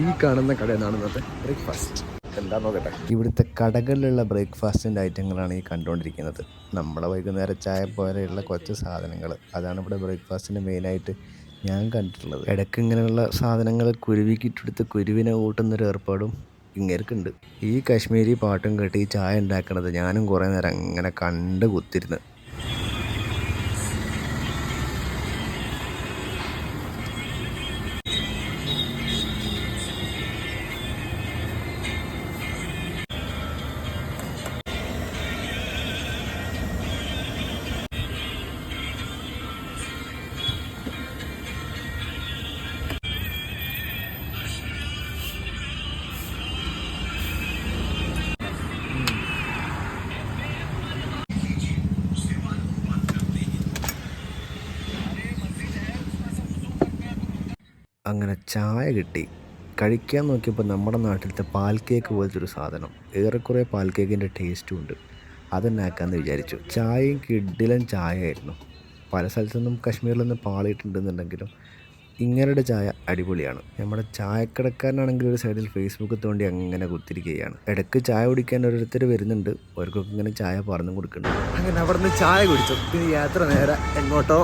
ഈ കാണുന്ന കടയിലാണ് ഇന്നത്തെ ബ്രേക്ക്ഫാസ്റ്റ്. എന്താ നോക്കട്ടെ. ഇവിടുത്തെ കടകളിലുള്ള ബ്രേക്ക്ഫാസ്റ്റിൻ്റെ ഐറ്റങ്ങളാണ് ഈ കണ്ടുകൊണ്ടിരിക്കുന്നത്. നമ്മളെ വൈകുന്നേരം ചായ പോലെയുള്ള കുറച്ച് സാധനങ്ങൾ, അതാണ് ഇവിടെ ബ്രേക്ക്ഫാസ്റ്റിന് മെയിനായിട്ട് ഞാൻ കണ്ടിട്ടുള്ളത്. ഇടയ്ക്ക് ഇങ്ങനെയുള്ള സാധനങ്ങൾ കുരുവിക്കിട്ടെടുത്ത് കുരുവിനെ കൂട്ടുന്നൊരു ഏർപ്പാടും ഇങ്ങേർക്കുണ്ട്. ഈ കാശ്മീരി പാട്ടും കേട്ട് ഈ ചായ ഉണ്ടാക്കണത് ഞാനും കുറേ നേരം അങ്ങനെ കണ്ട് കുത്തിരുന്ന്. അങ്ങനെ ചായ കിട്ടി. കഴിക്കാൻ നോക്കിയപ്പോൾ നമ്മുടെ നാട്ടിലത്തെ പാൽ കേക്ക് പോലത്തെ ഒരു സാധനം, ഏറെക്കുറെ പാൽ കേക്കിൻ്റെ ടേസ്റ്റും ഉണ്ട്. അതുണ്ടാക്കാമെന്ന് വിചാരിച്ചു. ചായയും കിഡിലൻ ചായ ആയിരുന്നു. പല സ്ഥലത്തുനിന്നും കാശ്മീരിലൊന്നും പാളിയിട്ടുണ്ടെന്നുണ്ടെങ്കിലും ഇങ്ങനെയുടെ ചായ അടിപൊളിയാണ്. നമ്മുടെ ചായക്കടക്കാരനാണെങ്കിൽ ഒരു സൈഡിൽ ഫേസ്ബുക്ക് തോണ്ടി അങ്ങനെ കുത്തിരിക്കുകയാണ്. ഇടയ്ക്ക് ചായ കുടിക്കാൻ ഓരോരുത്തർ വരുന്നുണ്ട്. അവർക്കൊക്കെ ഇങ്ങനെ ചായ പറഞ്ഞു കൊടുക്കുന്നുണ്ട്. അങ്ങനെ അവിടെ നിന്ന് ചായ കുടിച്ചു. പിന്നെ യാത്ര നേരെ എങ്ങോട്ടോ